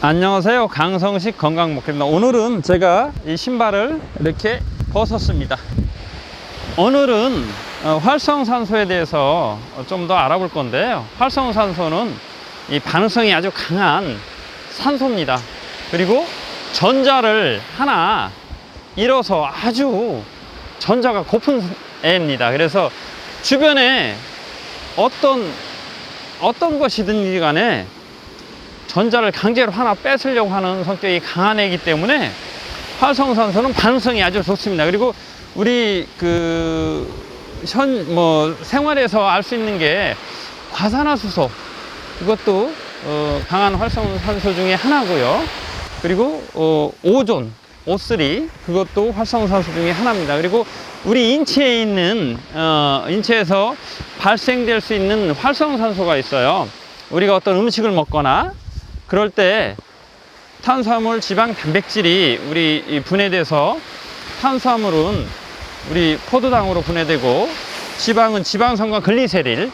안녕하세요. 강성식 건강목입니다. 오늘은 제가 이 신발을 이렇게 벗었습니다. 오늘은 활성산소에 대해서 좀 더 알아볼 건데요. 활성산소는 이 반응성이 아주 강한 산소입니다. 그리고 전자를 하나 잃어서 아주 전자가 고픈 애입니다. 그래서 주변에 어떤 것이든지 간에 전자를 강제로 하나 뺏으려고 하는 성격이 강한 애이기 때문에 활성산소는 반응성이 아주 좋습니다. 그리고 우리 생활에서 알 수 있는 게 과산화수소, 이것도 강한 활성산소 중에 하나고요. 그리고 오존, O3, 그것도 활성산소 중에 하나입니다. 그리고 우리 인체에 있는 인체에서 발생될 수 있는 활성산소가 있어요. 우리가 어떤 음식을 먹거나 그럴 때 탄수화물, 지방, 단백질이 우리 분해돼서 탄수화물은 우리 포도당으로 분해되고 지방은 지방산과 글리세롤,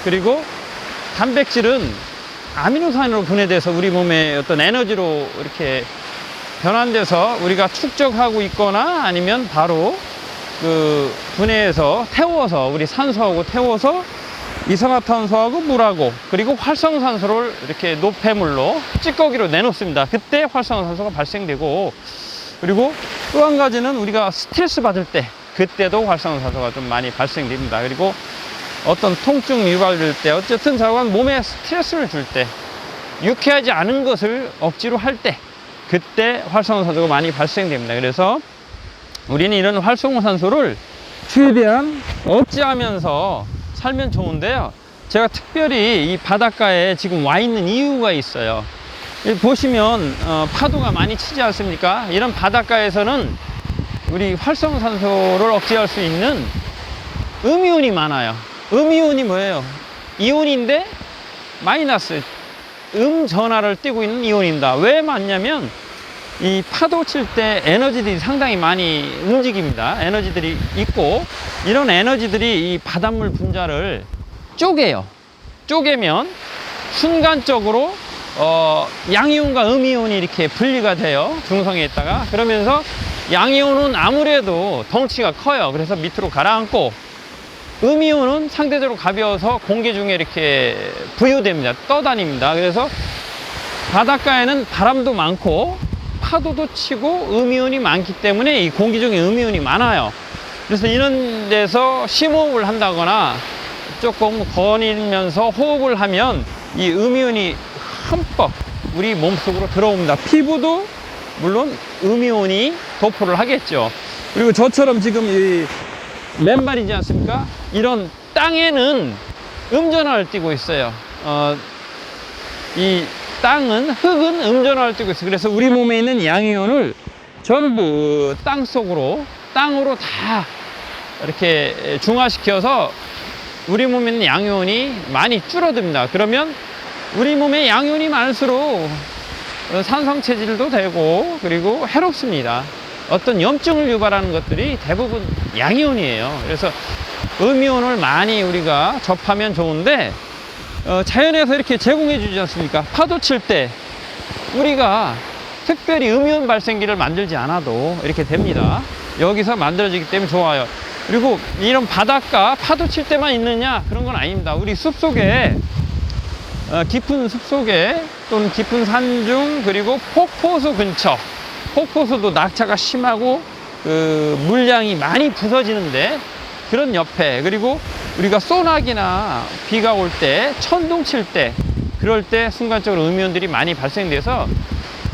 그리고 단백질은 아미노산으로 분해돼서 우리 몸의 어떤 에너지로 이렇게 변환돼서 우리가 축적하고 있거나 아니면 바로 분해해서 태워서 우리 산소하고 태워서 이산화탄소하고 물하고 그리고 활성산소를 이렇게 노폐물로 찌꺼기로 내놓습니다. 그때 활성산소가 발생되고, 그리고 또 한 가지는 우리가 스트레스 받을 때 그때도 활성산소가 좀 많이 발생됩니다. 그리고 어떤 통증 유발될 때, 어쨌든 자관 몸에 스트레스를 줄 때, 유쾌하지 않은 것을 억지로 할 때 그때 활성산소가 많이 발생됩니다. 그래서 우리는 이런 활성산소를 최대한 억제하면서 살면 좋은데요. 제가 특별히 이 바닷가에 지금 와 있는 이유가 있어요. 보시면 파도가 많이 치지 않습니까? 이런 바닷가에서는 우리 활성산소를 억제할 수 있는 음이온이 많아요. 음이온이 뭐예요? 이온인데 마이너스 전하를 띠고 있는 이온입니다. 왜 많냐면 이 파도 칠 때 에너지들이 상당히 많이 움직입니다. 에너지들이 있고, 이런 에너지들이 이 바닷물 분자를 쪼개면 순간적으로 양이온과 음이온이 이렇게 분리가 돼요. 중성에 있다가. 그러면서 양이온은 아무래도 덩치가 커요. 그래서 밑으로 가라앉고, 음이온은 상대적으로 가벼워서 공기 중에 이렇게 부유됩니다. 떠다닙니다. 그래서 바닷가에는 바람도 많고 파도도 치고 음이온이 많기 때문에 이 공기 중에 음이온이 많아요. 그래서 이런 데서 심호흡을 한다거나 조금 거닐면서 호흡을 하면 이 음이온이 흠뻑 우리 몸속으로 들어옵니다. 피부도 물론 음이온이 도포를 하겠죠. 그리고 저처럼 지금 이 맨발이지 않습니까? 이런 땅에는 음전하를 띠고 있어요. 이 흙은 음전하를 띠고 있어요. 그래서 우리 몸에 있는 양이온을 전부 땅으로 다 이렇게 중화시켜서 우리 몸에 있는 양이온이 많이 줄어듭니다. 그러면 우리 몸에 양이온이 많을수록 산성체질도 되고 그리고 해롭습니다. 어떤 염증을 유발하는 것들이 대부분 양이온이에요. 그래서 음이온을 많이 우리가 접하면 좋은데, 자연에서 이렇게 제공해 주지 않습니까? 파도 칠 때 우리가 특별히 음이온 발생기를 만들지 않아도 이렇게 됩니다. 여기서 만들어지기 때문에 좋아요. 그리고 이런 바닷가 파도 칠 때만 있느냐, 그런 건 아닙니다. 우리 숲속에 깊은 숲속에 또는 깊은 산중, 그리고 폭포수 근처, 폭포수도 낙차가 심하고 물량이 많이 부서지는데 그런 옆에, 그리고 우리가 소나기나 비가 올 때, 천둥 칠 때, 그럴 때 순간적으로 음이온들이 많이 발생돼서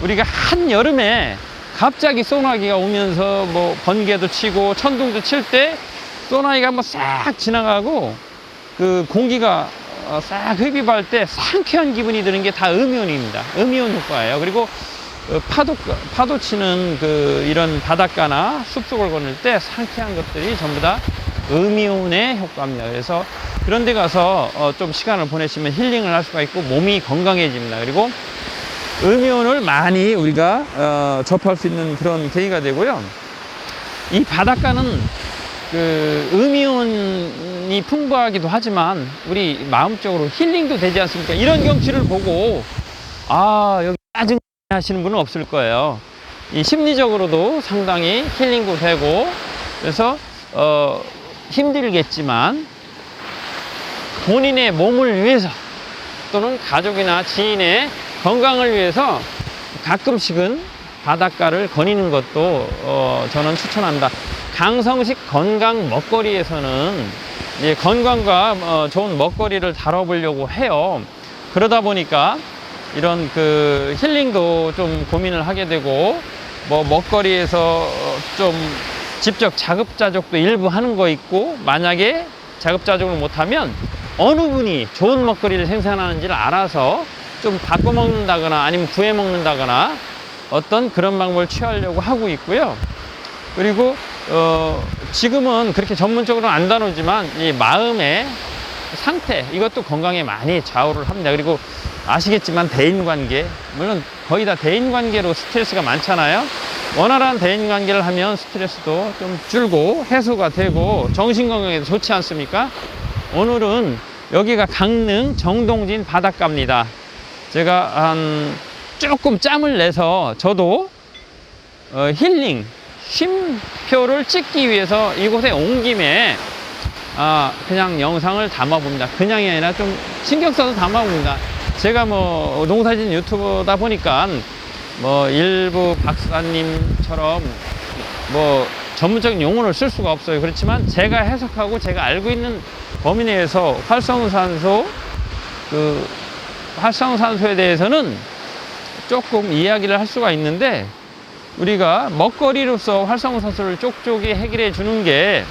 우리가 한여름에 갑자기 소나기가 오면서 뭐 번개도 치고 천둥도 칠 때 소나기가 한번 싹 지나가고 공기가 싹 흡입할 때 상쾌한 기분이 드는 게 다 음이온입니다. 음이온 효과예요. 그리고 파도 치는 이런 바닷가나 숲속을 걸을 때 상쾌한 것들이 전부 다 음이온의 효과입니다. 그래서 그런 데 가서 좀 시간을 보내시면 힐링을 할 수가 있고 몸이 건강해집니다. 그리고 음이온을 많이 우리가 접할 수 있는 그런 계기가 되고요. 이 바닷가는 음이온이 풍부하기도 하지만 우리 마음적으로 힐링도 되지 않습니까? 이런 경치를 보고 여기 짜증 하시는 분은 없을 거예요. 이 심리적으로도 상당히 힐링도 되고, 그래서 힘들겠지만 본인의 몸을 위해서 또는 가족이나 지인의 건강을 위해서 가끔씩은 바닷가를 거니는 것도 저는 추천합니다. 강성식 건강 먹거리에서는 이제 건강과 좋은 먹거리를 다뤄보려고 해요. 그러다 보니까 이런 그 힐링도 좀 고민을 하게 되고, 뭐 먹거리에서 좀 직접 자급자족도 일부 하는 거 있고, 만약에 자급자족을 못하면 어느 분이 좋은 먹거리를 생산하는지를 알아서 좀 바꿔 먹는다거나 아니면 구해 먹는다거나 어떤 그런 방법을 취하려고 하고 있고요. 그리고 지금은 그렇게 전문적으로는 안 다루지만 이 마음의 상태, 이것도 건강에 많이 좌우를 합니다. 그리고 아시겠지만 대인관계, 물론 거의 다 대인관계로 스트레스가 많잖아요. 원활한 대인관계를 하면 스트레스도 좀 줄고 해소가 되고 정신건강에도 좋지 않습니까? 오늘은 여기가 강릉 정동진 바닷가입니다. 제가 조금 짬을 내서 저도 힐링, 쉼표를 찍기 위해서 이곳에 온 김에 그냥 영상을 담아봅니다. 그냥이 아니라 좀 신경 써서 담아봅니다. 제가 뭐 농사짓는 유튜버다 보니까 뭐 일부 박사님처럼 뭐 전문적인 용어를 쓸 수가 없어요. 그렇지만 제가 해석하고 제가 알고 있는 범위 내에서 활성산소에 대해서는 조금 이야기를 할 수가 있는데, 우리가 먹거리로서 활성산소를 쪽쪽이 해결해 주는 게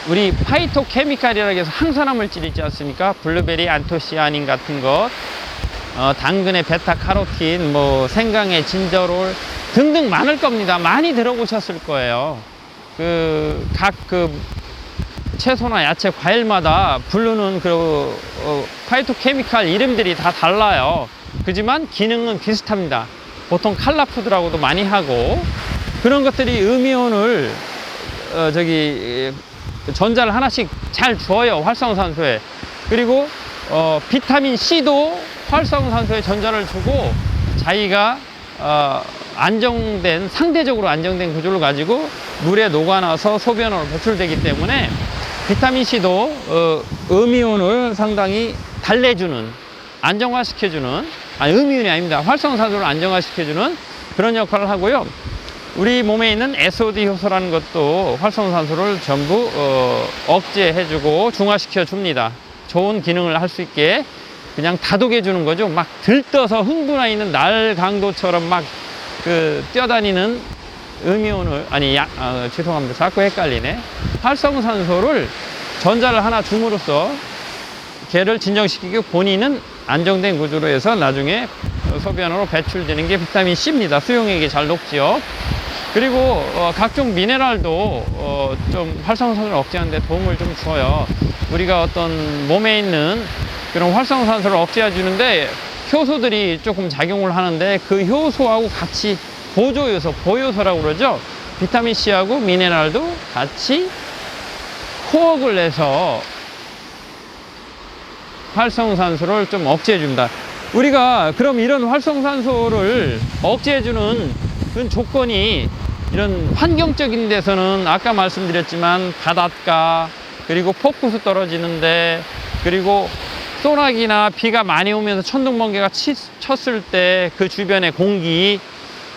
우리 파이토케미칼이라고 해서 항산화 물질 있지 않습니까? 블루베리 안토시아닌 같은 것, 당근의 베타카로틴, 뭐 생강의 진저롤 등등 많을 겁니다. 많이 들어보셨을 거예요. 각 채소나 야채, 과일마다 부르는 파이토케미칼 이름들이 다 달라요. 그지만 기능은 비슷합니다. 보통 칼라푸드라고도 많이 하고, 그런 것들이 음이온을 전자를 하나씩 잘 줘요, 활성산소에. 그리고 비타민 C도 활성산소에 전자를 주고 자기가 상대적으로 안정된 구조를 가지고 물에 녹아나서 소변으로 배출되기 때문에 비타민 C도 음이온을 상당히 달래주는, 안정화시켜주는, 음이온이 아닙니다. 활성산소를 안정화시켜주는 그런 역할을 하고요. 우리 몸에 있는 SOD 효소라는 것도 활성산소를 전부 억제해주고 중화시켜 줍니다. 좋은 기능을 할 수 있게 그냥 다독여 주는 거죠. 막 들떠서 흥분해 있는 날 강도처럼 막 뛰어다니는 음이온을, 죄송합니다. 자꾸 헷갈리네. 활성산소를 전자를 하나 줌으로써 걔를 진정시키고 본인은 안정된 구조로 해서 나중에 소변으로 배출되는 게 비타민 C입니다. 수용액이 잘 녹지요. 그리고 각종 미네랄도 좀 활성산소를 억제하는 데 도움을 좀 줘요. 우리가 어떤 몸에 있는 그런 활성산소를 억제해 주는데 효소들이 조금 작용을 하는데, 그 효소하고 같이 보조요소, 보요소라고 그러죠. 비타민 C하고 미네랄도 같이 호흡을 해서 활성산소를 좀 억제해 줍니다. 우리가 그럼 이런 활성산소를 억제해 주는 그런 조건이, 이런 환경적인 데서는 아까 말씀드렸지만 바닷가, 그리고 폭포수 떨어지는데, 그리고 소나기나 비가 많이 오면서 천둥 번개가 쳤을 때 그 주변의 공기,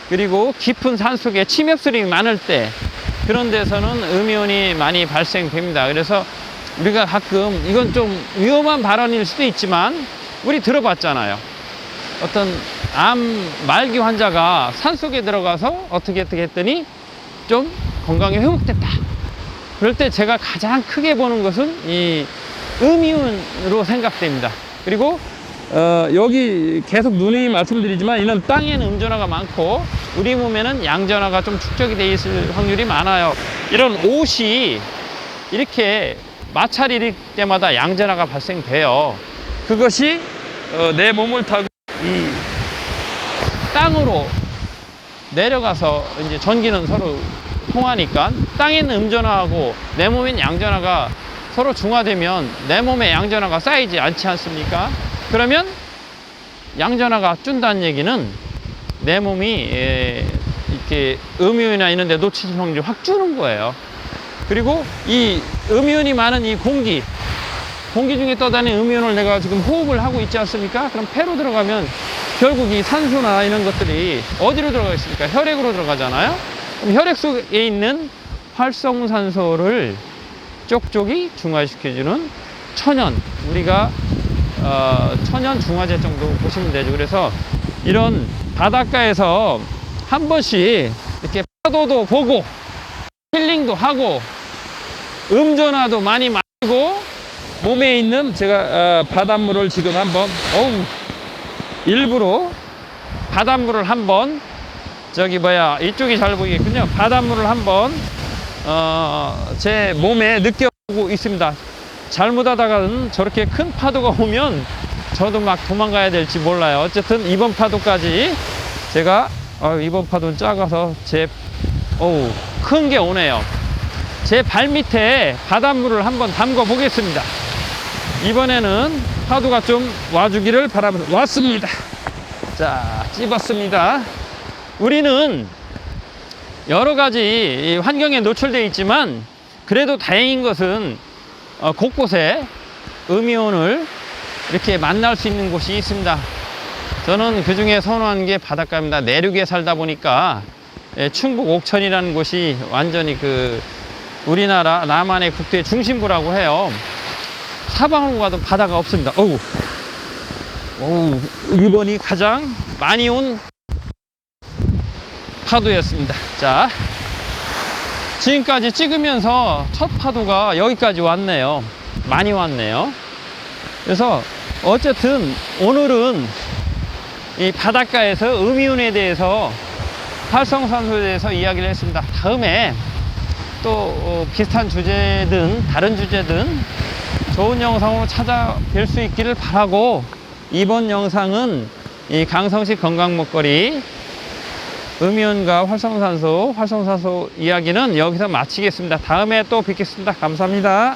그리고 깊은 산속에 침엽수림이 많을 때, 그런 데서는 음이온이 많이 발생됩니다. 그래서 우리가 가끔, 이건 좀 위험한 발언일 수도 있지만 우리 들어봤잖아요. 어떤 암 말기 환자가 산속에 들어가서 어떻게 했더니 좀 건강이 회복됐다. 그럴 때 제가 가장 크게 보는 것은 이 음이온으로 생각됩니다. 그리고 여기 계속 누누이 말씀드리지만, 이런 땅에는 음전화가 많고 우리 몸에는 양전화가 좀 축적이 돼 있을 확률이 많아요. 이런 옷이 이렇게 마찰일 때마다 양전화가 발생돼요. 그것이 내 몸을 타고 이 땅으로 내려가서 이제 전기는 서로 통하니까, 땅에 있는 음전화하고 내 몸에 있는 양전화가 서로 중화되면 내 몸에 양전화가 쌓이지 않지 않습니까? 그러면 양전화가 준다는 얘기는 내 몸이 이렇게 음이온이나 이런 데 노출될 확률이 확 주는 거예요. 그리고 이 음이온이 많은 이 공기 중에 떠다니는 음이온을 내가 지금 호흡을 하고 있지 않습니까? 그럼 폐로 들어가면 결국 이 산소나 이런 것들이 어디로 들어가 있습니까? 혈액으로 들어가잖아요. 그럼 혈액 속에 있는 활성산소를 쪽쪽이 중화시켜주는 천연, 우리가 천연 중화제 정도 보시면 되죠. 그래서 이런 바닷가에서 한 번씩 이렇게 파도도 보고 힐링도 하고 음전화도 많이 마시고 몸에 있는 제가 바닷물을 지금 한번 일부러 바닷물을 한번 이쪽이 잘 보이겠군요. 바닷물을 한번 제 몸에 느껴보고 있습니다. 잘못하다가는 저렇게 큰 파도가 오면 저도 막 도망가야 될지 몰라요. 어쨌든 이번 파도까지 제가 이번 파도는 작아서 큰 게 오네요. 제 발밑에 바닷물을 한번 담궈 보겠습니다. 이번에는 파도가 좀 와주기를 바라면서 왔습니다. 자, 찝었습니다. 우리는 여러 가지 환경에 노출되어 있지만 그래도 다행인 것은 곳곳에 음이온을 이렇게 만날 수 있는 곳이 있습니다. 저는 그 중에 선호하는 게 바닷가입니다. 내륙에 살다 보니까 충북 옥천이라는 곳이 완전히 우리나라 남한의 국토의 중심부라고 해요. 사방으로 가도 바다가 없습니다. 이번이 가장 많이 온 파도였습니다. 자, 지금까지 찍으면서 첫 파도가 여기까지 왔네요. 많이 왔네요. 그래서 어쨌든 오늘은 이 바닷가에서 음이온에 대해서 활성산소에 대해서 이야기를 했습니다. 다음에 또 비슷한 주제든 다른 주제든 좋은 영상으로 찾아뵐 수 있기를 바라고, 이번 영상은 이 강성식 건강 먹거리 음이온과 활성산소 이야기는 여기서 마치겠습니다. 다음에 또 뵙겠습니다. 감사합니다.